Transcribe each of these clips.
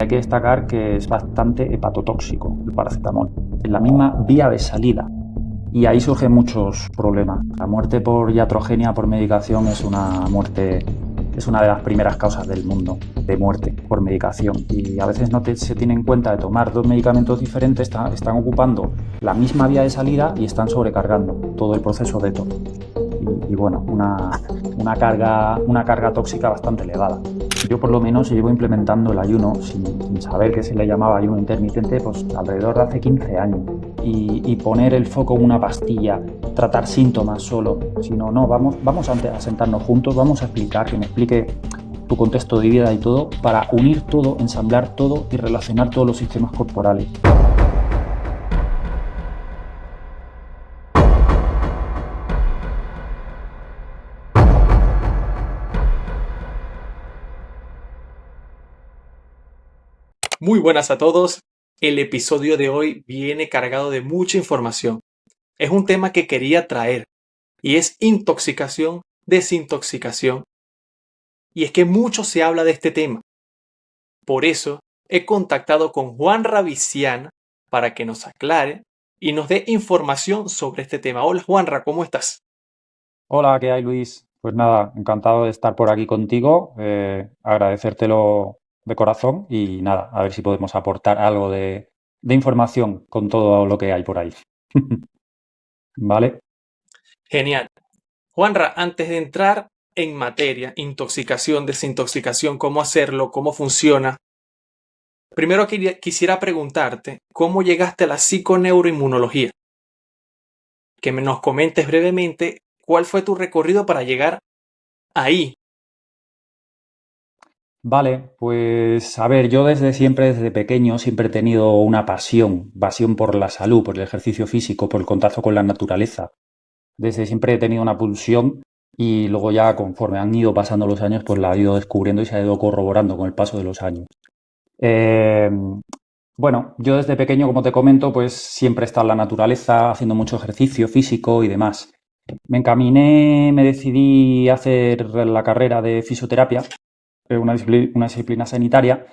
Hay que destacar que es bastante hepatotóxico el paracetamol, en la misma vía de salida. Y ahí surgen muchos problemas. La muerte por iatrogenia por medicación es una de las primeras causas del mundo de muerte por medicación. Y a veces no se tiene en cuenta de tomar dos medicamentos diferentes, están ocupando la misma vía de salida y están sobrecargando todo el proceso de detox. Y bueno, una carga tóxica bastante elevada. Yo por lo menos llevo implementando el ayuno sin saber que se le llamaba ayuno intermitente pues alrededor de hace 15 años. Y poner el foco en una pastilla, tratar síntomas solo, sino no, vamos a sentarnos juntos, vamos a explicar, que me explique tu contexto de vida y todo, para unir todo, ensamblar todo y relacionar todos los sistemas corporales. Muy buenas a todos. El episodio de hoy viene cargado de mucha información. Es un tema que quería traer y es intoxicación, desintoxicación. Y es que mucho se habla de este tema. Por eso he contactado con Juan Ravicián para que nos aclare y nos dé información sobre este tema. Hola Juanra, ¿cómo estás? Hola, ¿qué hay, Luis? Pues nada, encantado de estar por aquí contigo, agradecértelo de corazón y nada, a ver si podemos aportar algo de información con todo lo que hay por ahí. ¿Vale? Genial. Juanra, antes de entrar en materia, intoxicación, desintoxicación, cómo hacerlo, cómo funciona, primero quisiera preguntarte cómo llegaste a la psiconeuroinmunología. Que nos comentes brevemente cuál fue tu recorrido para llegar ahí. Vale, pues a ver, yo desde siempre, desde pequeño, siempre he tenido una pasión por la salud, por el ejercicio físico, por el contacto con la naturaleza. Desde siempre he tenido una pulsión y luego ya conforme han ido pasando los años, pues la he ido descubriendo y se ha ido corroborando con el paso de los años. Eh, bueno, yo desde pequeño, como te comento, pues siempre he estado en la naturaleza, haciendo mucho ejercicio físico y demás. Me decidí a hacer la carrera de fisioterapia, una disciplina sanitaria,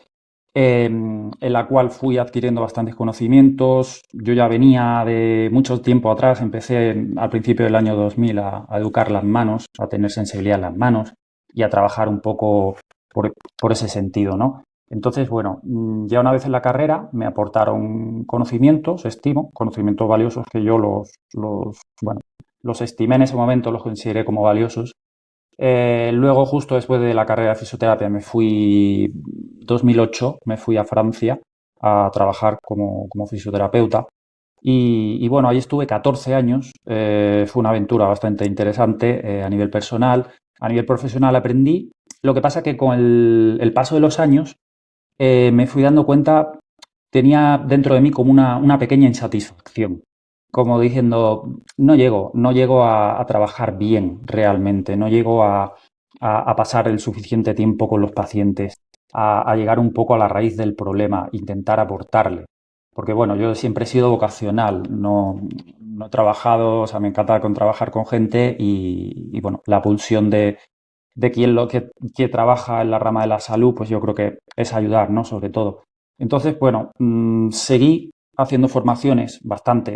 en la cual fui adquiriendo bastantes conocimientos. Yo ya venía de mucho tiempo atrás, al principio del año 2000 a educar las manos, a tener sensibilidad en las manos y a trabajar un poco por ese sentido, ¿no? Entonces, bueno, ya una vez en la carrera me aportaron conocimientos, estimo, conocimientos valiosos que yo bueno, los estimé en ese momento, los consideré como valiosos. Luego, justo después de la carrera de fisioterapia, 2008, me fui a Francia a trabajar como fisioterapeuta. Y bueno, ahí estuve 14 años. Fue una aventura bastante interesante a nivel personal. A nivel profesional aprendí. Lo que pasa que con el paso de los años me fui dando cuenta, tenía dentro de mí como una pequeña insatisfacción, como diciendo, no llego a trabajar bien realmente, no llego a pasar el suficiente tiempo con los pacientes, a llegar un poco a la raíz del problema, intentar aportarle. Porque bueno, yo siempre he sido vocacional, no he trabajado, o sea, me encanta trabajar con gente y bueno, la pulsión de quien trabaja en la rama de la salud, pues yo creo que es ayudar, ¿no? Sobre todo. Entonces, bueno, seguí haciendo formaciones,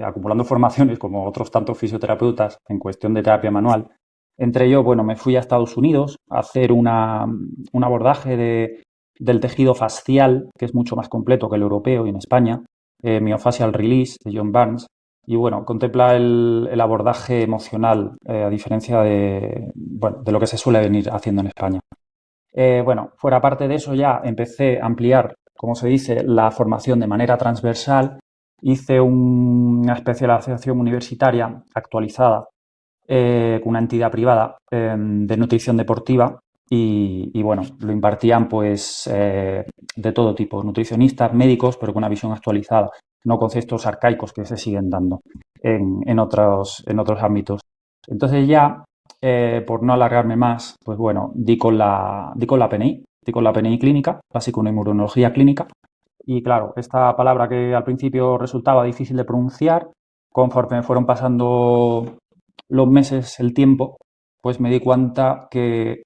acumulando formaciones como otros tantos fisioterapeutas en cuestión de terapia manual. Entre ellos, bueno, me fui a Estados Unidos a hacer un abordaje del tejido fascial, que es mucho más completo que el europeo y en España, Myofascial Release de John Barnes, y bueno, contempla el abordaje emocional, a diferencia bueno, de lo que se suele venir haciendo en España. Bueno, fuera parte de eso ya empecé a ampliar, como se dice, la formación de manera transversal. Hice una especialización universitaria actualizada con una entidad privada de nutrición deportiva y bueno, lo impartían pues de todo tipo, nutricionistas, médicos, pero con una visión actualizada, no conceptos arcaicos que se siguen dando en otros ámbitos. Entonces ya, por no alargarme más, pues bueno, di con la PNI, di con la PNI clínica, la psiconeuroinmunología clínica, y claro, esta palabra que al principio resultaba difícil de pronunciar, conforme fueron pasando los meses, el tiempo, pues me di cuenta que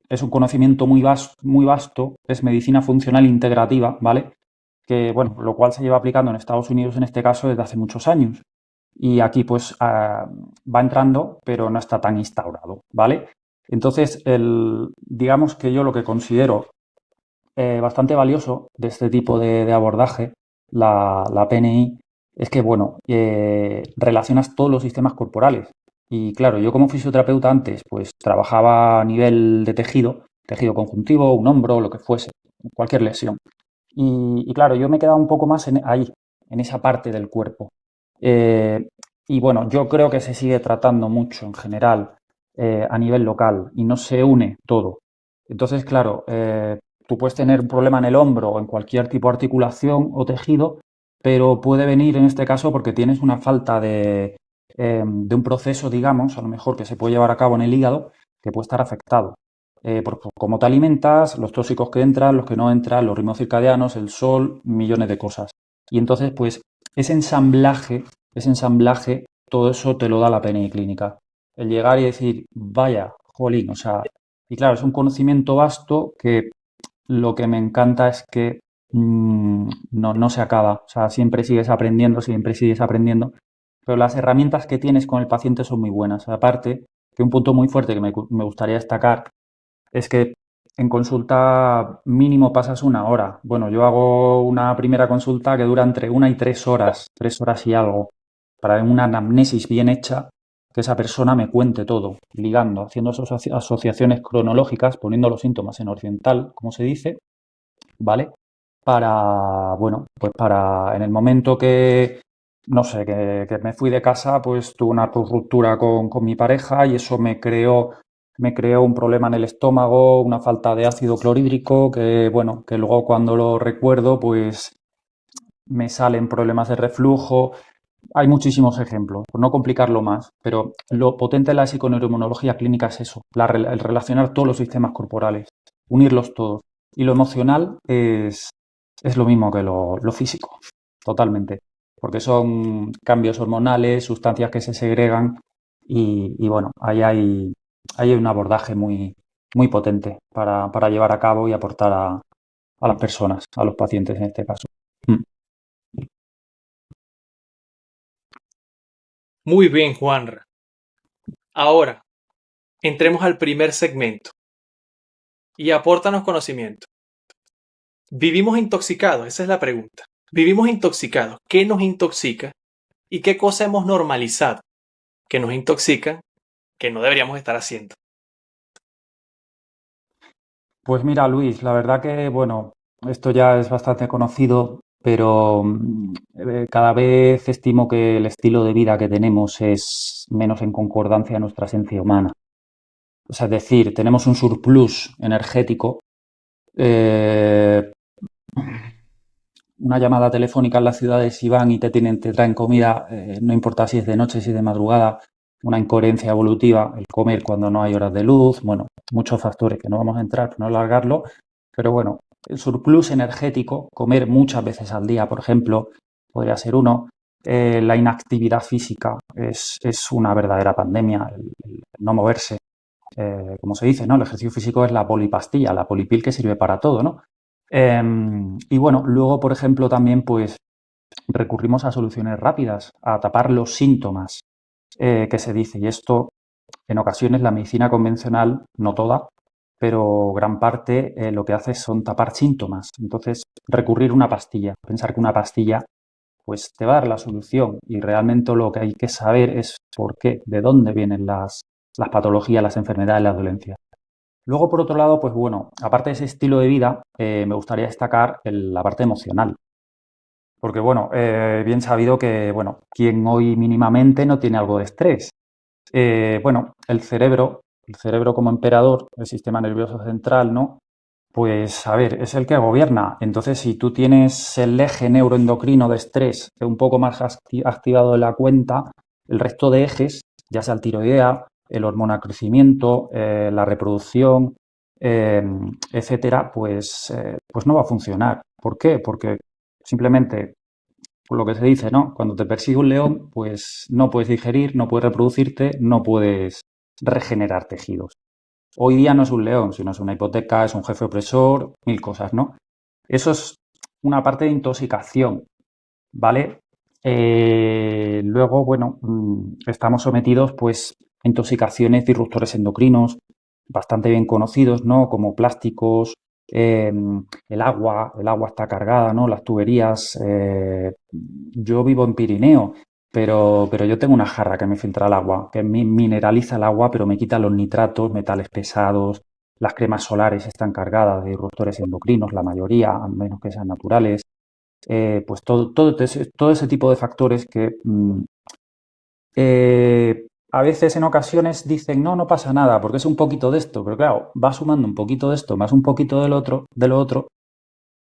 es un conocimiento muy vasto, es medicina funcional integrativa, ¿vale? Que, bueno, lo cual se lleva aplicando en Estados Unidos en este caso desde hace muchos años. Y aquí pues va entrando, pero no está tan instaurado, ¿vale? Entonces, digamos que yo lo que considero bastante valioso de este tipo de abordaje, la PNI, es que, bueno, relacionas todos los sistemas corporales. Y claro, yo como fisioterapeuta antes, pues trabajaba a nivel de tejido conjuntivo, un hombro, lo que fuese, cualquier lesión. Y claro, yo me he quedado un poco más ahí, en esa parte del cuerpo. Eh, y bueno, yo creo que se sigue tratando mucho en general a nivel local y no se une todo. Entonces, claro, tú puedes tener un problema en el hombro o en cualquier tipo de articulación o tejido, pero puede venir en este caso porque tienes una falta de un proceso, digamos, a lo mejor que se puede llevar a cabo en el hígado, que puede estar afectado. Por cómo te alimentas, los tóxicos que entran, los que no entran, los ritmos circadianos, el sol, millones de cosas. Y entonces, pues, ese ensamblaje, todo eso te lo da la PNI clínica. El llegar y decir, vaya, jolín, o sea, y claro, es un conocimiento vasto que lo que me encanta es que no se acaba. O sea, siempre sigues aprendiendo. Pero las herramientas que tienes con el paciente son muy buenas. Aparte, que un punto muy fuerte que me gustaría destacar es que en consulta mínimo pasas una hora. Bueno, yo hago una primera consulta que dura entre 1 y 3 horas, 3 horas y algo, para una anamnesis bien hecha, que esa persona me cuente todo, ligando, haciendo asociaciones cronológicas, poniendo los síntomas en horizontal, como se dice, ¿vale? Para, bueno, pues para en el momento que, no sé, que me fui de casa, pues tuve una ruptura con mi pareja y eso me creó un problema en el estómago, una falta de ácido clorhídrico, que bueno, que luego cuando lo recuerdo, pues me salen problemas de reflujo. Hay muchísimos ejemplos, por no complicarlo más, pero lo potente de la psiconeuroinmunología clínica es eso, el relacionar todos los sistemas corporales, unirlos todos. Y lo emocional es lo mismo que lo físico, totalmente, porque son cambios hormonales, sustancias que se segregan y bueno, ahí hay un abordaje muy potente para llevar a cabo y aportar a las personas, a los pacientes en este caso. Mm. Muy bien, Juanra. Ahora, entremos al primer segmento y apórtanos conocimiento. ¿Vivimos intoxicados? Esa es la pregunta. ¿Vivimos intoxicados? ¿Qué nos intoxica? ¿Y qué cosa hemos normalizado que nos intoxica que no deberíamos estar haciendo? Pues mira, Luis, la verdad que, bueno, esto ya es bastante conocido, pero cada vez estimo que el estilo de vida que tenemos es menos en concordancia a nuestra esencia humana. O sea, es decir, tenemos un surplus energético. eh, una llamada telefónica en las ciudades y van y te traen comida, no importa si es de noche, si es de madrugada, una incoherencia evolutiva, el comer cuando no hay horas de luz, bueno, muchos factores que no vamos a entrar para no alargarlo, pero bueno, el surplus energético, comer muchas veces al día, por ejemplo, podría ser uno. La inactividad física es una verdadera pandemia, el no moverse, como se dice, ¿no? El ejercicio físico es la polipastilla, la polipil que sirve para todo, ¿no? Y bueno, luego, por ejemplo, también pues recurrimos a soluciones rápidas, a tapar los síntomas que se dice. Y esto, en ocasiones, la medicina convencional, no toda, pero gran parte lo que hace son tapar síntomas. Entonces, recurrir a una pastilla, pensar que una pastilla pues te va a dar la solución y realmente lo que hay que saber es por qué, de dónde vienen las patologías, las enfermedades, las dolencias. Luego, por otro lado, pues bueno, aparte de ese estilo de vida, me gustaría destacar la parte emocional. Porque bueno, bien sabido que, bueno, quien hoy mínimamente no tiene algo de estrés. Bueno, el cerebro como emperador, el sistema nervioso central, ¿no? Pues a ver, es el que gobierna. Entonces, si tú tienes el eje neuroendocrino de estrés un poco más activado de la cuenta, el resto de ejes, ya sea el tiroidea, el hormona crecimiento, la reproducción, eh, etcétera, pues no va a funcionar. ¿Por qué? Porque simplemente, por lo que se dice, ¿no? Cuando te persigue un león, pues no puedes digerir, no puedes reproducirte, no puedes regenerar tejidos. Hoy día no es un león, sino es una hipoteca, es un jefe opresor, mil cosas, ¿no? Eso es una parte de intoxicación, ¿vale? Luego, bueno, estamos sometidos pues a intoxicaciones, disruptores endocrinos bastante bien conocidos, ¿no? Como plásticos, eh, el agua está cargada, ¿no? Las tuberías. Yo vivo en Pirineo, pero yo tengo una jarra que me filtra el agua, que mineraliza el agua, pero me quita los nitratos, metales pesados. Las cremas solares están cargadas de disruptores endocrinos, la mayoría, a menos que sean naturales. Pues todo ese tipo de factores que a veces en ocasiones dicen, no, no pasa nada, porque es un poquito de esto, pero claro, va sumando un poquito de esto, más un poquito de lo otro,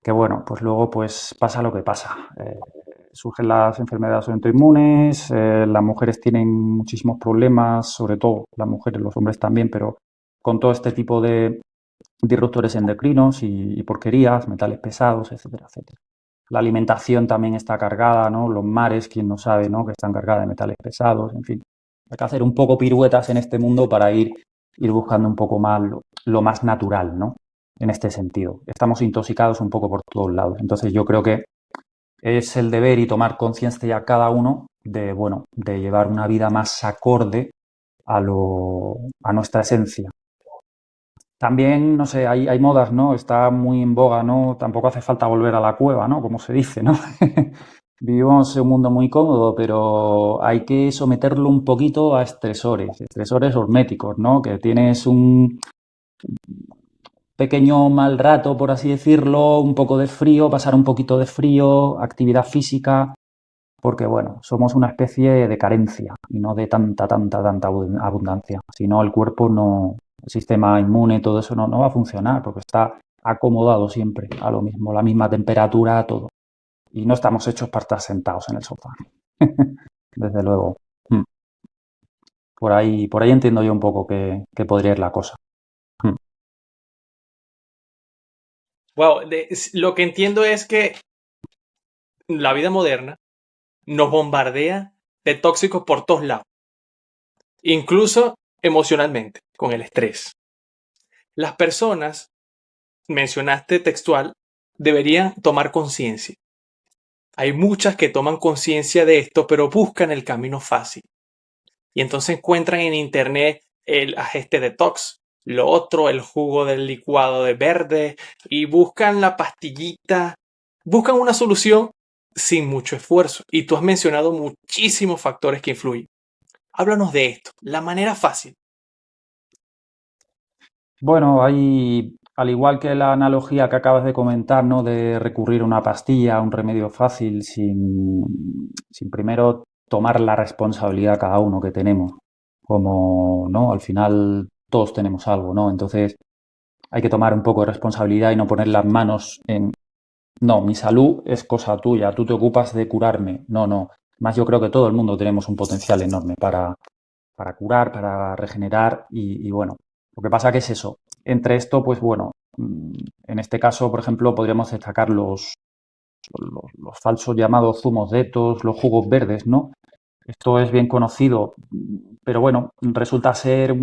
que bueno, pues luego pues pasa lo que pasa. Surgen las enfermedades autoinmunes, las mujeres tienen muchísimos problemas, sobre todo las mujeres, los hombres también, pero con todo este tipo de disruptores endocrinos y porquerías, metales pesados, etcétera, etcétera. La alimentación también está cargada, ¿no? Los mares, quién no sabe, ¿no? Que están cargados de metales pesados, en fin. Hay que hacer un poco piruetas en este mundo para ir buscando un poco más lo más natural, ¿no? En este sentido. Estamos intoxicados un poco por todos lados. Entonces yo creo que es el deber y tomar conciencia a cada uno de, bueno, de llevar una vida más acorde a nuestra esencia. También, no sé, hay modas, ¿no? Está muy en boga, ¿no? Tampoco hace falta volver a la cueva, ¿no? Como se dice, ¿no? Vivimos en un mundo muy cómodo, pero hay que someterlo un poquito a estresores horméticos, ¿no? Que tienes un pequeño mal rato, por así decirlo, un poco de frío, pasar un poquito de frío, actividad física, porque bueno, somos una especie de carencia y no de tanta abundancia. Si no, el cuerpo no, el sistema inmune, todo eso no va a funcionar porque está acomodado siempre a lo mismo, la misma temperatura, todo. Y no estamos hechos para estar sentados en el sofá. Desde luego. Mm. Por ahí entiendo yo un poco que podría ir la cosa. Mm. Wow, lo que entiendo es que la vida moderna nos bombardea de tóxicos por todos lados, incluso emocionalmente, con el estrés. Las personas, mencionaste textual, deberían tomar conciencia. Hay muchas que toman conciencia de esto, pero buscan el camino fácil. Y entonces encuentran en internet el este detox, lo otro, el jugo del licuado de verde, y buscan la pastillita, buscan una solución sin mucho esfuerzo. Y tú has mencionado muchísimos factores que influyen. Háblanos de esto, la manera fácil. Bueno, hay, al igual que la analogía que acabas de comentar, ¿no? De recurrir a una pastilla, a un remedio fácil, sin primero tomar la responsabilidad cada uno que tenemos. Como, ¿no? Al final todos tenemos algo, ¿no? Entonces hay que tomar un poco de responsabilidad y no poner las manos en, no, mi salud es cosa tuya, tú te ocupas de curarme. No, no. Más yo creo que todo el mundo tenemos un potencial enorme para curar, para regenerar y bueno, lo que pasa que es eso. Entre esto, pues bueno, en este caso, por ejemplo, podríamos destacar los falsos llamados zumos detos, los jugos verdes, ¿no? Esto es bien conocido, pero bueno, resulta ser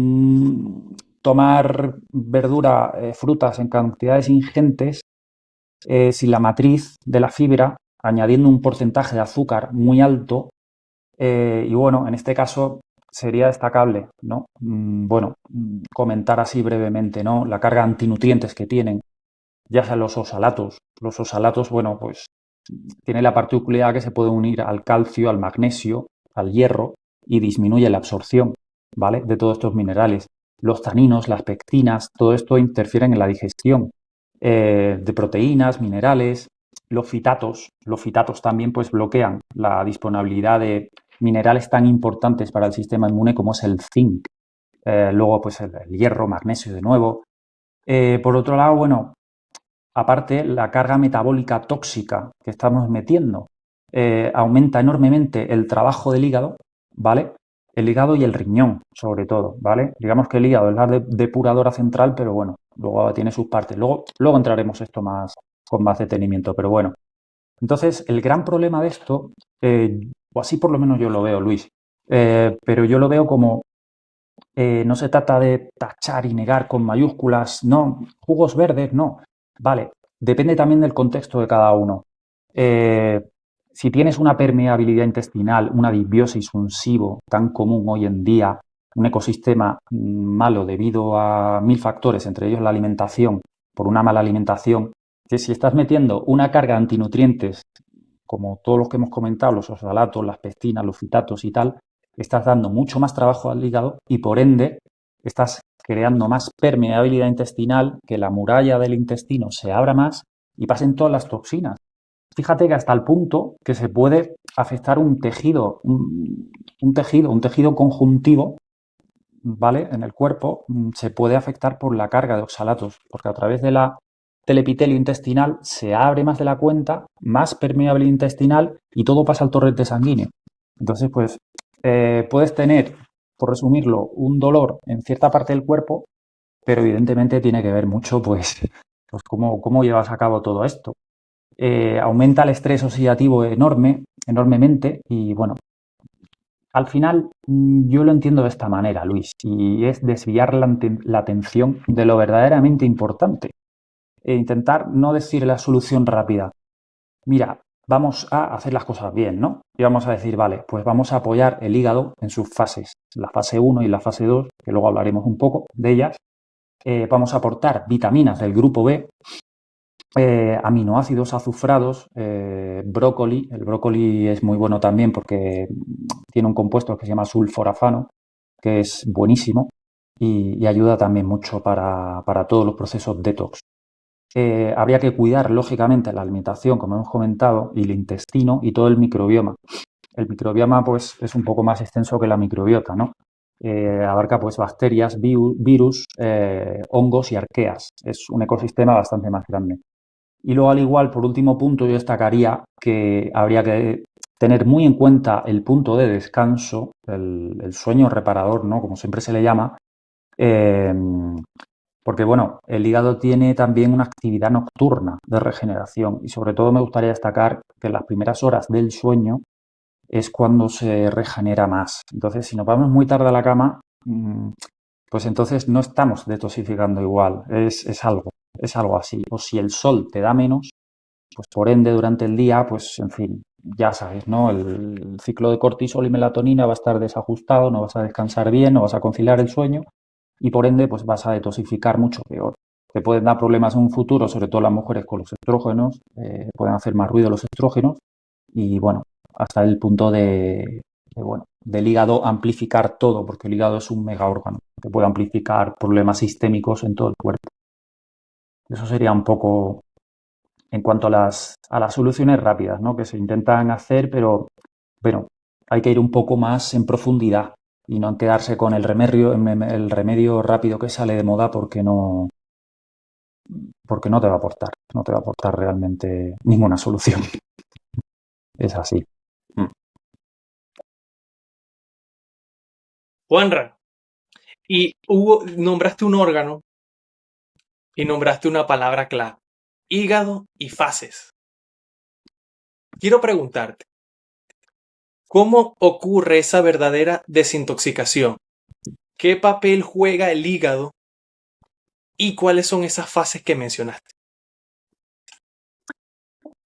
tomar verdura, frutas en cantidades ingentes, sin la matriz de la fibra, añadiendo un porcentaje de azúcar muy alto. Y bueno, en este caso sería destacable, ¿no? Bueno, comentar así brevemente, ¿no? La carga antinutrientes que tienen, ya sean los oxalatos. Los oxalatos, bueno, pues tiene la particularidad que se puede unir al calcio, al magnesio, al hierro y disminuye la absorción, ¿vale? De todos estos minerales. Los taninos, las pectinas, todo esto interfieren en la digestión de proteínas, minerales. Los fitatos también pues bloquean la disponibilidad de minerales tan importantes para el sistema inmune como es el zinc. Luego pues el hierro, magnesio de nuevo. Por otro lado, bueno, aparte, la carga metabólica tóxica que estamos metiendo aumenta enormemente el trabajo del hígado, ¿vale? El hígado y el riñón, sobre todo, ¿vale? Digamos que el hígado es la depuradora central, pero bueno, luego tiene sus partes. Luego entraremos esto más con más detenimiento, pero bueno. Entonces, el gran problema de esto, o así por lo menos yo lo veo, Luis, pero yo lo veo como No se trata de tachar y negar con mayúsculas, no, jugos verdes, no. Vale, depende también del contexto de cada uno. Eh, si tienes una permeabilidad intestinal, una disbiosis, un SIBO tan común hoy en día, un ecosistema malo debido a 1000 factores, entre ellos la alimentación, por una mala alimentación, que si estás metiendo una carga de antinutrientes, como todos los que hemos comentado, los oxalatos, las pectinas, los fitatos y tal, estás dando mucho más trabajo al hígado y por ende estás creando más permeabilidad intestinal, que la muralla del intestino se abra más y pasen todas las toxinas. Fíjate que hasta el punto que se puede afectar un tejido, un tejido conjuntivo, ¿vale? En el cuerpo se puede afectar por la carga de oxalatos, porque a través del epitelio intestinal se abre más de la cuenta, más permeable intestinal y todo pasa al torrente sanguíneo. Entonces, pues, puedes tener, por resumirlo, un dolor en cierta parte del cuerpo, pero evidentemente tiene que ver mucho, pues cómo llevas a cabo todo esto. Aumenta el estrés oxidativo enormemente y bueno, al final yo lo entiendo de esta manera, Luis, y es desviar la atención de lo verdaderamente importante e intentar no decir la solución rápida. Mira, vamos a hacer las cosas bien, ¿no? Y vamos a decir, vale, pues vamos a apoyar el hígado en sus fases, la fase 1 y la fase 2, que luego hablaremos un poco de ellas. Vamos a aportar vitaminas del grupo B, aminoácidos azufrados, brócoli. El brócoli es muy bueno también porque tiene un compuesto que se llama sulforafano, que es buenísimo y ayuda también mucho para todos los procesos detox. Habría que cuidar, lógicamente, la alimentación, como hemos comentado, y el intestino y todo el microbioma. El microbioma, pues, es un poco más extenso que la microbiota, ¿no? Abarca, pues, bacterias, virus, hongos y arqueas. Es un ecosistema bastante más grande. Y luego, al igual, por último punto, yo destacaría que habría que tener muy en cuenta el punto de descanso, el sueño reparador, ¿no? Como siempre se le llama, eh, porque, bueno, el hígado tiene también una actividad nocturna de regeneración y sobre todo me gustaría destacar que en las primeras horas del sueño es cuando se regenera más. Entonces, si nos vamos muy tarde a la cama, pues entonces no estamos detoxificando igual, es algo así. O si el sol te da menos, pues por ende durante el día, pues en fin, ya sabes, ¿no? El ciclo de cortisol y melatonina va a estar desajustado, no vas a descansar bien, no vas a conciliar el sueño y por ende pues vas a detoxificar mucho peor. Te pueden dar problemas en un futuro, sobre todo las mujeres con los estrógenos, pueden hacer más ruido los estrógenos y bueno, hasta el punto bueno, del hígado amplificar todo, porque el hígado es un mega órgano que puede amplificar problemas sistémicos en todo el cuerpo. Eso sería un poco en cuanto a las soluciones rápidas, ¿no? Que se intentan hacer, pero bueno, hay que ir un poco más en profundidad y no quedarse con el remedio rápido que sale de moda porque no te va a aportar, no te va a aportar realmente ninguna solución. Es así. Mm. Juanra, nombraste un órgano y nombraste una palabra clave, hígado y fases. Quiero preguntarte, ¿cómo ocurre esa verdadera desintoxicación? ¿Qué papel juega el hígado y cuáles son esas fases que mencionaste?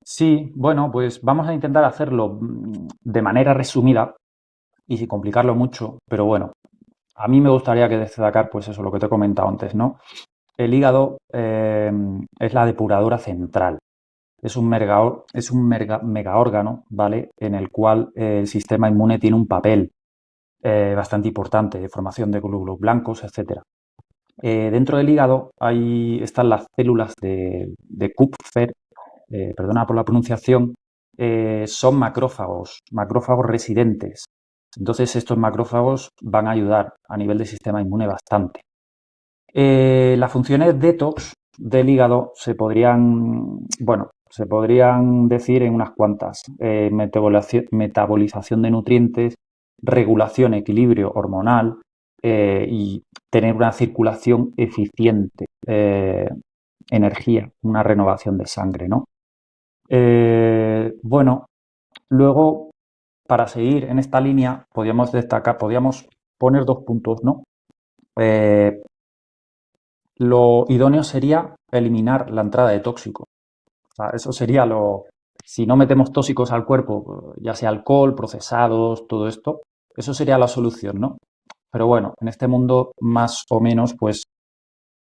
Sí, bueno, pues vamos a intentar hacerlo de manera resumida y sin complicarlo mucho, pero bueno, a mí me gustaría que destacar, pues eso, lo que te he comentado antes, ¿no? El hígado es la depuradora central. Es un mega órgano, ¿vale? En el cual el sistema inmune tiene un papel bastante importante de formación de glóbulos blancos, etcétera. Dentro del hígado están las células de Kupfer, perdona por la pronunciación, son macrófagos residentes. Entonces estos macrófagos van a ayudar a nivel del sistema inmune bastante. Las funciones detox del hígado se podrían decir en unas cuantas. Metabolización de nutrientes, regulación, equilibrio hormonal y tener una circulación eficiente, energía, una renovación de sangre, ¿no? Bueno, luego, para seguir en esta línea, podríamos poner dos puntos, ¿no? Eh, lo idóneo sería eliminar la entrada de tóxicos. O sea, eso sería lo... Si no metemos tóxicos al cuerpo, ya sea alcohol, procesados, todo esto, eso sería la solución, ¿no? Pero bueno, en este mundo más o menos, pues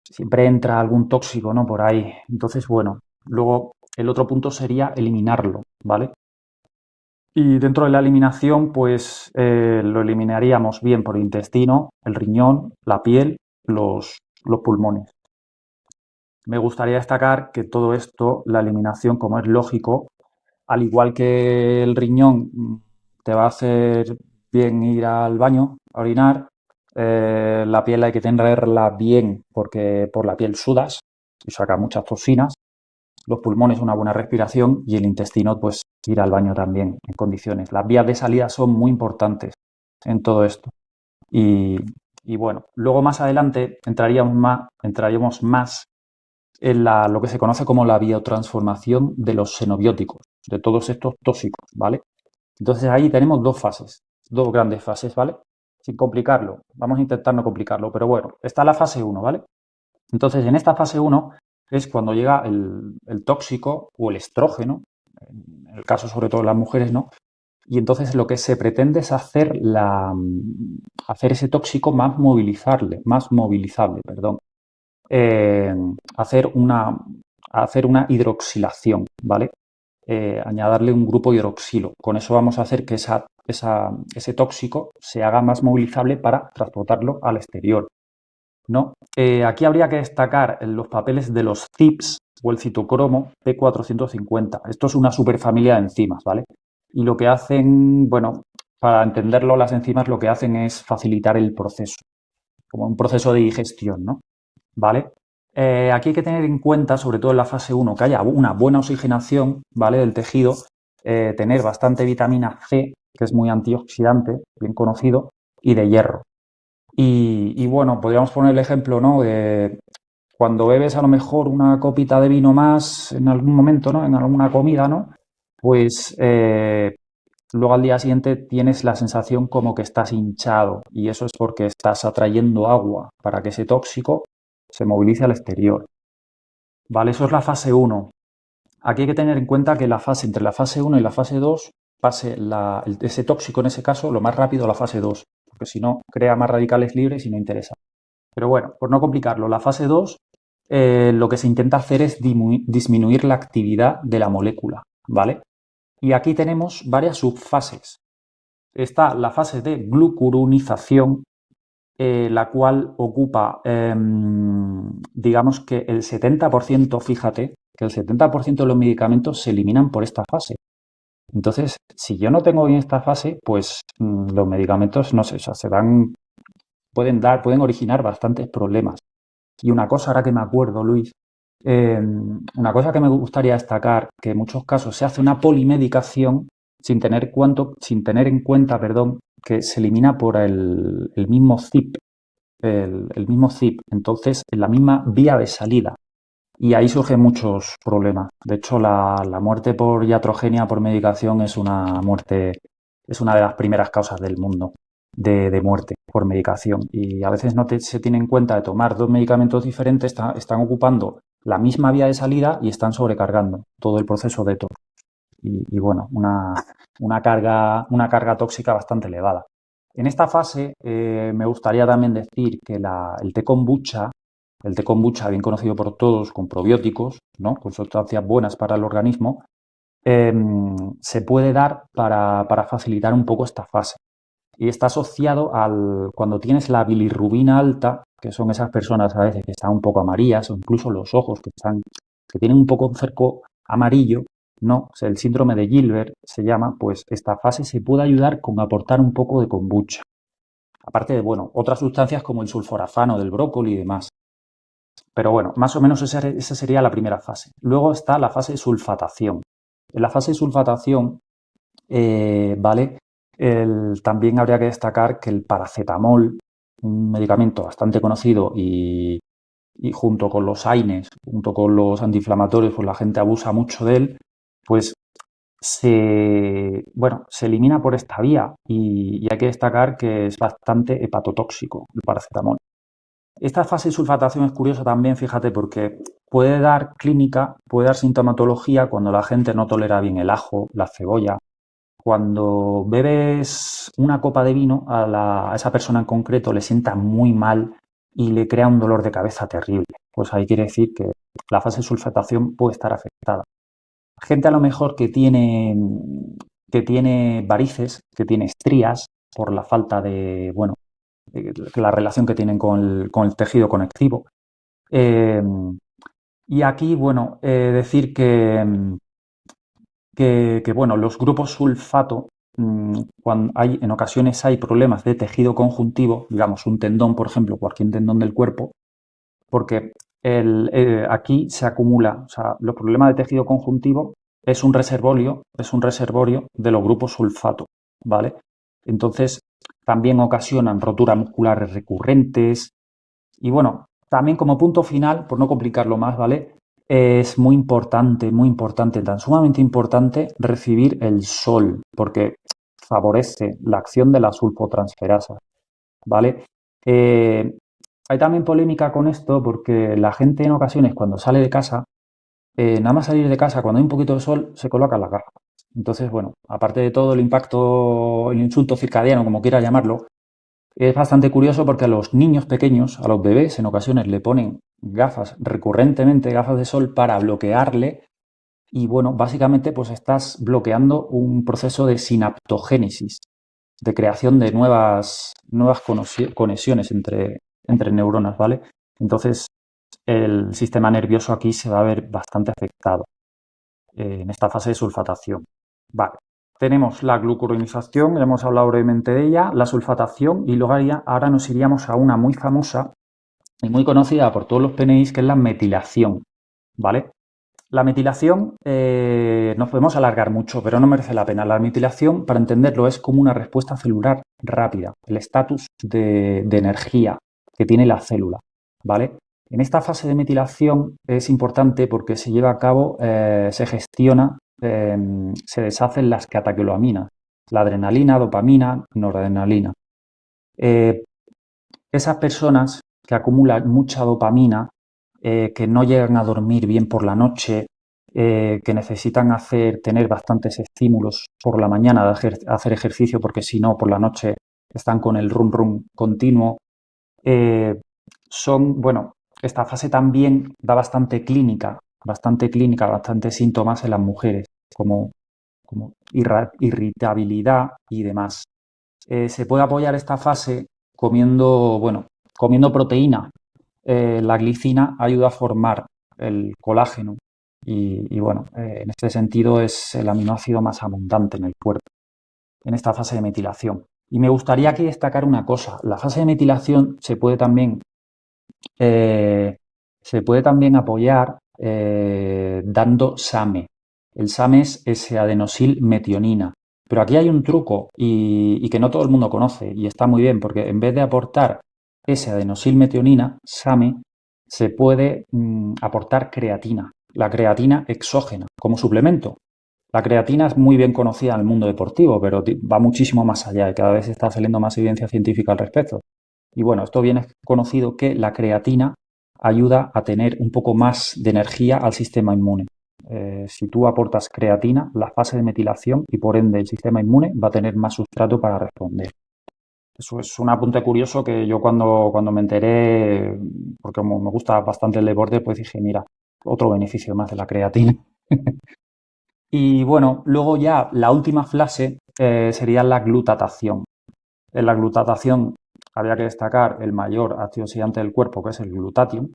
siempre entra algún tóxico, ¿no? Por ahí. Entonces, bueno, luego el otro punto sería eliminarlo, ¿vale? Y dentro de la eliminación, pues lo eliminaríamos bien por el intestino, el riñón, la piel, los pulmones. Me gustaría destacar que todo esto, la eliminación, como es lógico, al igual que el riñón te va a hacer bien ir al baño, a orinar, la piel hay que tenerla bien porque por la piel sudas y saca muchas toxinas, los pulmones una buena respiración y el intestino pues ir al baño también en condiciones. Las vías de salida son muy importantes en todo esto. Y, y bueno, luego más adelante entraríamos más en lo que se conoce como la biotransformación de los xenobióticos, de todos estos tóxicos, ¿vale? Entonces ahí tenemos dos fases, dos grandes fases, ¿vale? Sin complicarlo, vamos a intentar no complicarlo, pero bueno, está la fase uno, ¿vale? Entonces en esta fase uno es cuando llega el tóxico o el estrógeno, en el caso sobre todo de las mujeres, ¿no? Y entonces lo que se pretende es hacer ese tóxico más movilizable, perdón. Eh, hacer una hidroxilación, ¿vale? Añadirle un grupo hidroxilo. Con eso vamos a hacer que ese tóxico se haga más movilizable para transportarlo al exterior, ¿no? Aquí habría que destacar los papeles de los CIPS o el citocromo P450. Esto es una superfamilia de enzimas, ¿vale? Y lo que hacen, bueno, para entenderlo, las enzimas lo que hacen es facilitar el proceso, como un proceso de digestión, ¿no? ¿Vale? Aquí hay que tener en cuenta, sobre todo en la fase uno, que haya una buena oxigenación, ¿vale? Del tejido, tener bastante vitamina C, que es muy antioxidante, bien conocido, y de hierro. Y bueno, podríamos poner el ejemplo, ¿no? De cuando bebes a lo mejor una copita de vino más en algún momento, ¿no? En alguna comida, ¿no? Pues luego al día siguiente tienes la sensación como que estás hinchado y eso es porque estás atrayendo agua para que ese tóxico se movilice al exterior. Vale, eso es la fase uno. Aquí hay que tener en cuenta que entre la fase uno y la fase 2 pase ese tóxico en ese caso lo más rápido a la fase 2, porque si no crea más radicales libres y no interesa. Pero bueno, por no complicarlo, la fase 2 lo que se intenta hacer es disminuir la actividad de la molécula, ¿vale? Y aquí tenemos varias subfases. Está la fase de glucuronización, la cual ocupa, digamos que el 70%, fíjate, que el 70% de los medicamentos se eliminan por esta fase. Entonces, si yo no tengo bien esta fase, pues los medicamentos, no sé, o sea, pueden originar bastantes problemas. Y una cosa, ahora que me acuerdo, Luis, una cosa que me gustaría destacar, que en muchos casos se hace una polimedicación sin tener en cuenta, perdón, que se elimina por el mismo CIP, el mismo CIP, entonces en la misma vía de salida. Y ahí surgen muchos problemas. De hecho, la muerte por iatrogenia por medicación es una de las primeras causas del mundo de muerte por medicación. Y a veces se tiene en cuenta de tomar dos medicamentos diferentes, están ocupando la misma vía de salida y están sobrecargando todo el proceso de todo. Y bueno, una carga tóxica bastante elevada. En esta fase me gustaría también decir que el té kombucha, bien conocido por todos, con probióticos, ¿no? Con sustancias buenas para el organismo, eh, se puede dar para facilitar un poco esta fase. Y está asociado cuando tienes la bilirrubina alta, que son esas personas a veces que están un poco amarillas, o incluso los ojos que tienen un poco un cerco amarillo, ¿no? O sea, el síndrome de Gilbert se llama, pues esta fase se puede ayudar con aportar un poco de kombucha. Aparte de, bueno, otras sustancias como el sulforafano del brócoli y demás. Pero bueno, más o menos esa sería la primera fase. Luego está la fase de sulfatación. En la fase de sulfatación, ¿vale? También habría que destacar que el paracetamol, un medicamento bastante conocido y junto con los AINES, junto con los antiinflamatorios, pues la gente abusa mucho de él, pues se elimina por esta vía y hay que destacar que es bastante hepatotóxico el paracetamol. Esta fase de sulfatación es curiosa también, fíjate, porque puede dar clínica, puede dar sintomatología cuando la gente no tolera bien el ajo, la cebolla. Cuando bebes una copa de vino, a esa persona en concreto le sienta muy mal y le crea un dolor de cabeza terrible. Pues ahí quiere decir que la fase de sulfatación puede estar afectada. Gente a lo mejor que tiene varices, que tiene estrías por la falta de, bueno, la relación que tienen con el tejido conectivo. Eh, y aquí, bueno, decir que, bueno, los grupos sulfato, en ocasiones hay problemas de tejido conjuntivo, digamos un tendón, por ejemplo, cualquier tendón del cuerpo, porque aquí se acumula, o sea, los problemas de tejido conjuntivo es un reservorio de los grupos sulfato, ¿vale? Entonces, también ocasionan roturas musculares recurrentes y bueno, también como punto final, por no complicarlo más, ¿vale? Es muy importante, tan sumamente importante recibir el sol, porque favorece la acción de la sulfotransferasa, ¿vale? Eh, Hay también polémica con esto porque la gente en ocasiones cuando sale de casa, nada más salir de casa, cuando hay un poquito de sol, se coloca las gafas. Entonces, bueno, aparte de todo el impacto, el insulto circadiano, como quiera llamarlo, es bastante curioso porque a los niños pequeños, a los bebés, en ocasiones le ponen gafas recurrentemente, gafas de sol, para bloquearle. Y bueno, básicamente pues estás bloqueando un proceso de sinaptogénesis, de creación de nuevas conexiones entre neuronas, ¿vale? Entonces, el sistema nervioso aquí se va a ver bastante afectado en esta fase de sulfatación. Vale. Tenemos la glucuronización, ya hemos hablado brevemente de ella, la sulfatación y luego ahora nos iríamos a una muy famosa y muy conocida por todos los PNIs, que es la metilación, ¿vale? La metilación, nos podemos alargar mucho, pero no merece la pena. La metilación, para entenderlo, es como una respuesta celular rápida, el estatus de energía que tiene la célula, ¿vale? En esta fase de metilación es importante porque se lleva a cabo, se gestiona, se deshacen las catecolaminas, la adrenalina, dopamina, noradrenalina. Eh, Esas personas que acumulan mucha dopamina, que no llegan a dormir bien por la noche, que necesitan tener bastantes estímulos por la mañana de hacer ejercicio, porque si no, por la noche están con el rum rum continuo. eh, bueno, esta fase también da bastante clínica, bastantes síntomas en las mujeres, como irritabilidad y demás. Se puede apoyar esta fase comiendo proteína. La glicina ayuda a formar el colágeno y bueno, en este sentido es el aminoácido más abundante en el cuerpo, en esta fase de metilación. Y me gustaría aquí destacar una cosa. La fase de metilación eh, se puede también apoyar dando SAMe. El SAMe es S-adenosilmetionina. Pero aquí hay un truco y que no todo el mundo conoce y está muy bien porque en vez de aportar S-adenosilmetionina, SAMe, se puede aportar creatina, la creatina exógena como suplemento. La creatina es muy bien conocida en el mundo deportivo, pero va muchísimo más allá y cada vez está saliendo más evidencia científica al respecto. Y bueno, esto viene conocido que la creatina ayuda a tener un poco más de energía al sistema inmune. Si tú aportas creatina, la fase de metilación y por ende el sistema inmune va a tener más sustrato para responder. Eso es un apunte curioso que yo cuando me enteré, porque como me gusta bastante el deporte, pues dije, mira, otro beneficio más de la creatina. Y bueno, luego ya la última fase sería la glutatación. En la glutatación habría que destacar el mayor antioxidante del cuerpo, que es el glutatión,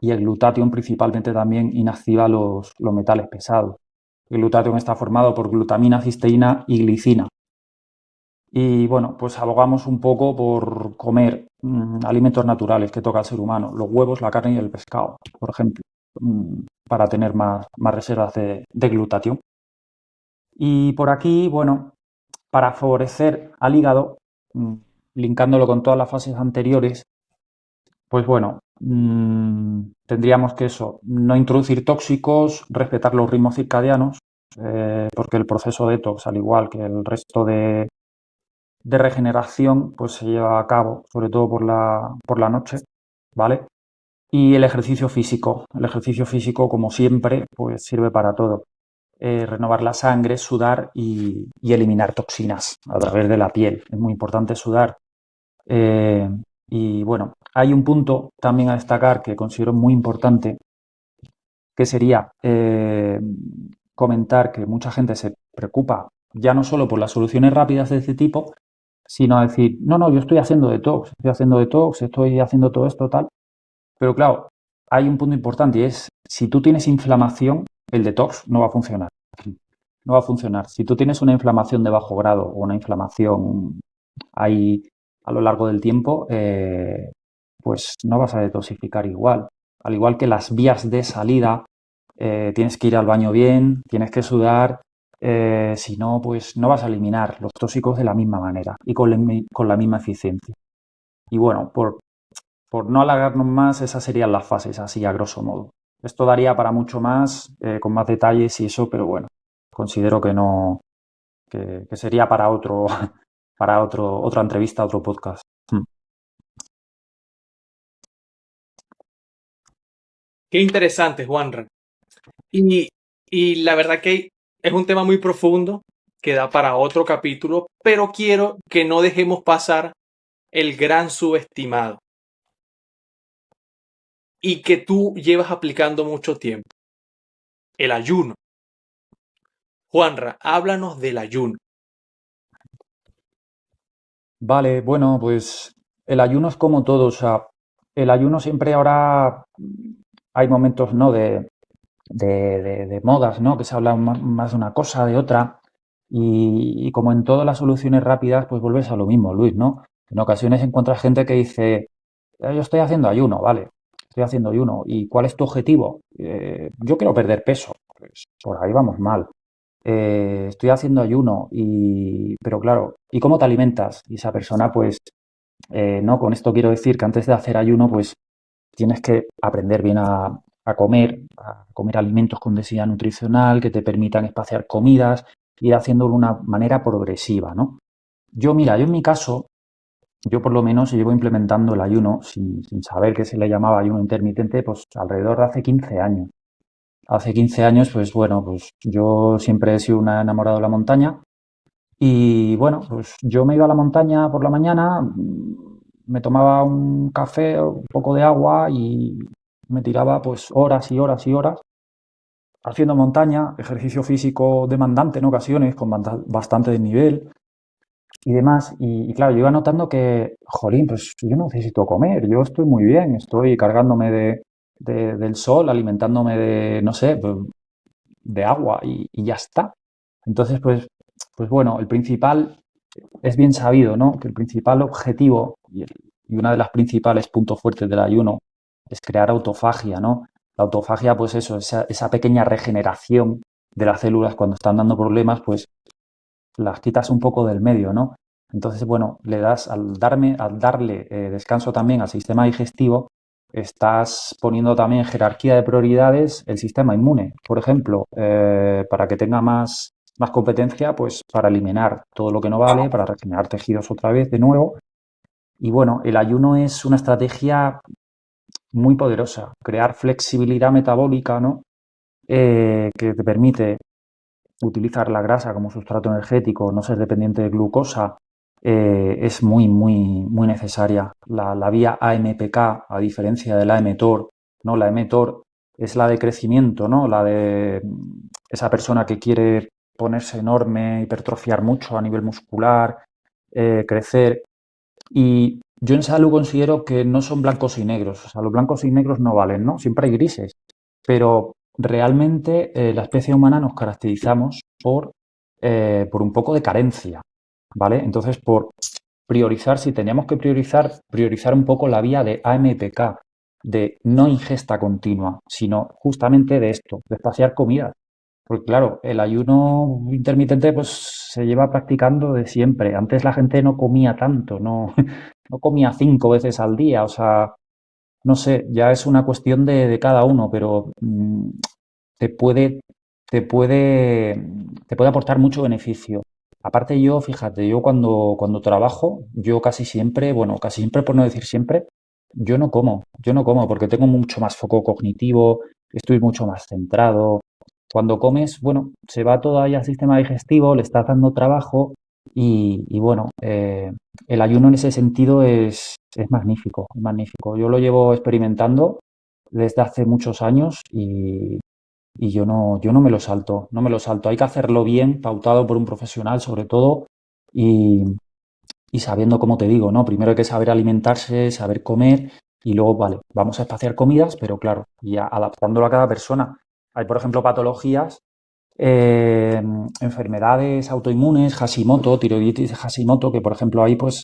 y el glutatión principalmente también inactiva los metales pesados. El glutatión está formado por glutamina, cisteína y glicina. Y bueno, pues abogamos un poco por comer alimentos naturales que toca el ser humano, los huevos, la carne y el pescado, por ejemplo, para tener más reservas de glutatión. Y por aquí, bueno, para favorecer al hígado, linkándolo con todas las fases anteriores, pues bueno, tendríamos que no introducir tóxicos, respetar los ritmos circadianos, porque el proceso detox, al igual que el resto de regeneración, pues se lleva a cabo, sobre todo por la noche. ¿vale? Y el ejercicio físico. El ejercicio físico, como siempre, pues sirve para todo. Renovar la sangre, sudar y eliminar toxinas a través de la piel. Es muy importante sudar. Eh, y bueno, hay un punto también a destacar que considero muy importante, que sería comentar que mucha gente se preocupa ya no solo por las soluciones rápidas de este tipo, sino decir, no, no, yo estoy haciendo todo esto, tal. Pero claro, hay un punto importante y es, si tú tienes inflamación, el detox no va a funcionar. No va a funcionar. Si tú tienes una inflamación de bajo grado o una inflamación ahí a lo largo del tiempo, pues no vas a detoxificar igual. Al igual que las vías de salida, tienes que ir al baño bien, tienes que sudar, si no, pues no vas a eliminar los tóxicos de la misma manera y con la misma eficiencia. Y bueno, por no alargarnos más, esas serían las fases, así a grosso modo. Esto daría para mucho más, con más detalles y eso, pero bueno, considero que no, que sería para otro, otra entrevista, otro podcast. Mm. Qué interesante, Juanra. Y, y la verdad que es un tema muy profundo que da para otro capítulo, pero quiero que no dejemos pasar el gran subestimado y que tú llevas aplicando mucho tiempo, el ayuno. Juanra, háblanos del ayuno. Vale, bueno, pues el ayuno es como todo, o sea, el ayuno siempre ahora hay momentos, ¿no? De modas, ¿no? Que se habla más de una cosa, de otra. Y como en todas las soluciones rápidas, pues vuelves a lo mismo, Luis, ¿no? En ocasiones encuentras gente que dice, yo estoy haciendo ayuno, vale, estoy haciendo ayuno. ¿Y cuál es tu objetivo? Yo quiero perder peso. Pues por ahí vamos mal. Estoy haciendo ayuno pero claro, ¿y cómo te alimentas? Y esa persona, pues, no, con esto quiero decir que antes de hacer ayuno, pues tienes que aprender bien a comer alimentos con densidad nutricional que te permitan espaciar comidas, ir haciéndolo de una manera progresiva, ¿no? Mira, yo en mi caso, yo por lo menos llevo implementando el ayuno sin saber que se le llamaba ayuno intermitente, pues alrededor de hace 15 años. Hace 15 años, pues bueno, pues yo siempre he sido una enamorado de la montaña y bueno, pues yo me iba a la montaña por la mañana, me tomaba un café, un poco de agua y me tiraba pues horas y horas y horas haciendo montaña, ejercicio físico demandante en ocasiones, con bastante desnivel y demás. Y claro, yo iba notando que, jolín, pues yo no necesito comer, yo estoy muy bien, estoy cargándome del sol, alimentándome de, no sé, pues, de agua y ya está. Entonces, pues bueno, el principal es bien sabido, ¿no? Que el principal objetivo y una de las principales puntos fuertes del ayuno es crear autofagia, ¿no? La autofagia, pues eso, esa pequeña regeneración de las células cuando están dando problemas, pues las quitas un poco del medio, ¿no? Entonces, bueno, al darle descanso también al sistema digestivo, estás poniendo también en jerarquía de prioridades el sistema inmune. Por ejemplo, para que tenga más competencia, pues para eliminar todo lo que no vale, para regenerar tejidos otra vez de nuevo. Y bueno, el ayuno es una estrategia muy poderosa, crear flexibilidad metabólica, ¿no? Que te permite utilizar la grasa como sustrato energético, no ser dependiente de glucosa, es muy, muy, muy necesaria. La vía AMPK, a diferencia de la mTOR, ¿no? La mTOR es la de crecimiento, ¿no? La de esa persona que quiere ponerse enorme, hipertrofiar mucho a nivel muscular, crecer. Y yo en salud considero que no son blancos y negros. O sea, los blancos y negros no valen, ¿no? Siempre hay grises. Pero realmente la especie humana nos caracterizamos por un poco de carencia, ¿vale? Entonces, por priorizar, si teníamos que priorizar un poco la vía de AMPK, de no ingesta continua, sino justamente de esto, de espaciar comida. Porque claro, el ayuno intermitente pues se lleva practicando de siempre. Antes la gente no comía tanto, no, no comía 5 veces al día. O sea, no sé, ya es una cuestión de cada uno, pero te puede, te puede aportar mucho beneficio. Aparte yo, fíjate, yo cuando trabajo, yo casi siempre, bueno, casi siempre por no decir siempre, yo no como porque tengo mucho más foco cognitivo, estoy mucho más centrado. Cuando comes, bueno, se va todo ahí al sistema digestivo, le estás dando trabajo y bueno, el ayuno en ese sentido es magnífico, es magnífico. Yo lo llevo experimentando desde hace muchos años y yo no me lo salto, no me lo salto. Hay que hacerlo bien, pautado por un profesional sobre todo y, y sabiendo, como te digo, ¿no? Primero hay que saber alimentarse, saber comer y luego, vale, vamos a espaciar comidas, pero claro, ya adaptándolo a cada persona. Hay, por ejemplo, patologías, eh, enfermedades autoinmunes, Hashimoto, tiroiditis de Hashimoto, que por ejemplo ahí pues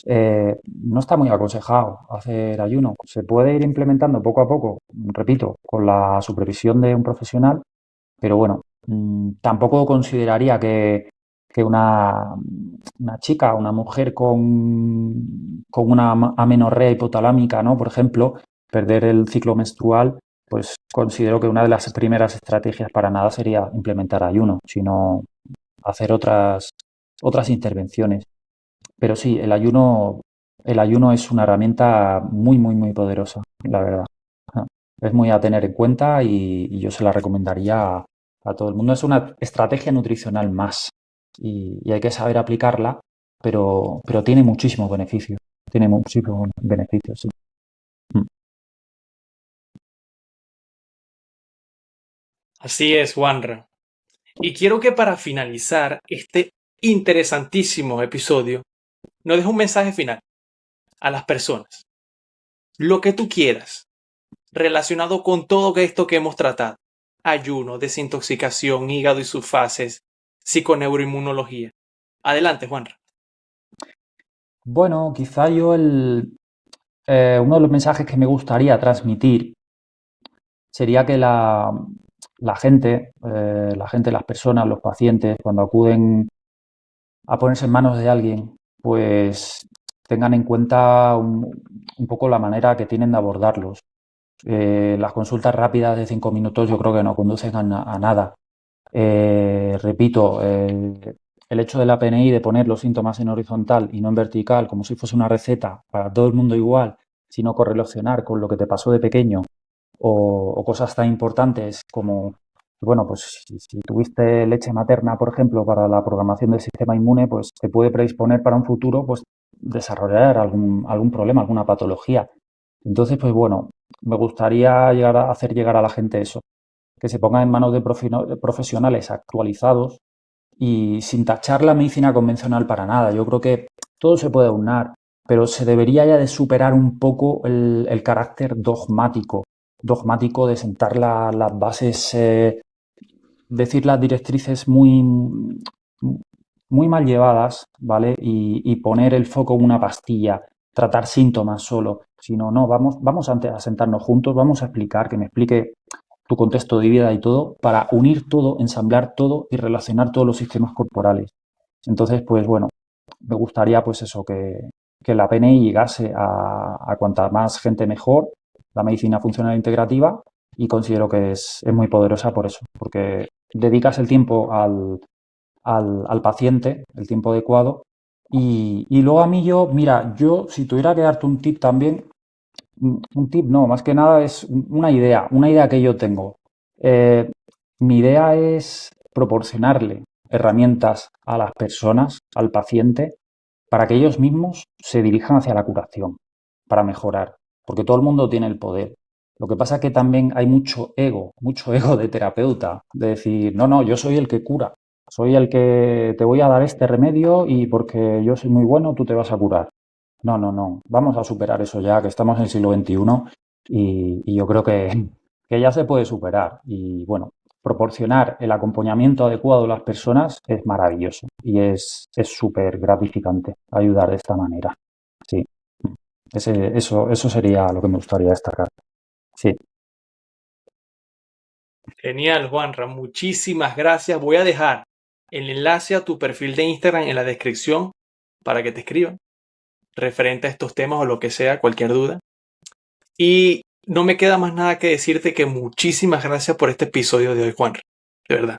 no está muy aconsejado hacer ayuno. Se puede ir implementando poco a poco, repito, con la supervisión de un profesional, pero bueno, tampoco consideraría que una chica, una mujer con una amenorrea hipotalámica, ¿no? Por ejemplo, perder el ciclo menstrual, pues considero que una de las primeras estrategias para nada sería implementar ayuno, sino hacer otras intervenciones. Pero sí, el ayuno es una herramienta muy, muy, muy poderosa, la verdad. Ajá. Es muy a tener en cuenta y yo se la recomendaría a todo el mundo. Es una estrategia nutricional más y hay que saber aplicarla, pero tiene muchísimos beneficios. Tiene muchísimos beneficios, sí. Mm. Así es, Juanra. Y quiero que para finalizar este interesantísimo episodio, nos dejes un mensaje final a las personas. Lo que tú quieras, relacionado con todo esto que hemos tratado. Ayuno, desintoxicación, hígado y sus fases, psiconeuroinmunología. Adelante, Juanra. Bueno, quizá uno de los mensajes que me gustaría transmitir sería que la gente, las personas, los pacientes, cuando acuden a ponerse en manos de alguien, pues tengan en cuenta un poco la manera que tienen de abordarlos. Las consultas rápidas de 5 minutos yo creo que no conducen a nada. Repito, el hecho de la PNI de poner los síntomas en horizontal y no en vertical, como si fuese una receta para todo el mundo igual, sino correlacionar con lo que te pasó de pequeño o cosas tan importantes como, bueno, pues si tuviste leche materna, por ejemplo, para la programación del sistema inmune, pues te puede predisponer para un futuro, pues desarrollar algún problema, alguna patología. Entonces, pues bueno, me gustaría hacer llegar a la gente eso, que se ponga en manos de profesionales actualizados y sin tachar la medicina convencional para nada. Yo creo que todo se puede aunar, pero se debería ya de superar un poco el carácter dogmático de sentar las bases, decir las directrices muy mal llevadas, ¿vale? Y poner el foco en una pastilla, tratar síntomas solo, sino no, vamos a sentarnos juntos, vamos a explicar, que me explique tu contexto de vida y todo, para unir todo, ensamblar todo y relacionar todos los sistemas corporales. Entonces, pues bueno, me gustaría pues eso, que la PNI llegase a cuanta más gente mejor, la medicina funcional integrativa, y considero que es muy poderosa por eso, porque dedicas el tiempo al paciente, el tiempo adecuado, y luego a mí mira, yo si tuviera que darte un tip también, un tip no, más que nada es una idea que yo tengo. Eh, Mi idea es proporcionarle herramientas a las personas, al paciente, para que ellos mismos se dirijan hacia la curación, para mejorar, porque todo el mundo tiene el poder. Lo que pasa es que también hay mucho ego de terapeuta, de decir, no, no, yo soy el que cura, soy el que te voy a dar este remedio y porque yo soy muy bueno, tú te vas a curar. No, no, no. Vamos a superar eso ya, que estamos en el siglo XXI y yo creo que ya se puede superar. Y bueno, proporcionar el acompañamiento adecuado a las personas es maravilloso y es súper gratificante ayudar de esta manera. Sí. Eso sería lo que me gustaría destacar. Sí. Genial, Juanra. Muchísimas gracias. Voy a dejar el enlace a tu perfil de Instagram en la descripción para que te escriban referente a estos temas o lo que sea, cualquier duda. Y no me queda más nada que decirte que muchísimas gracias por este episodio de hoy, Juanra. De verdad.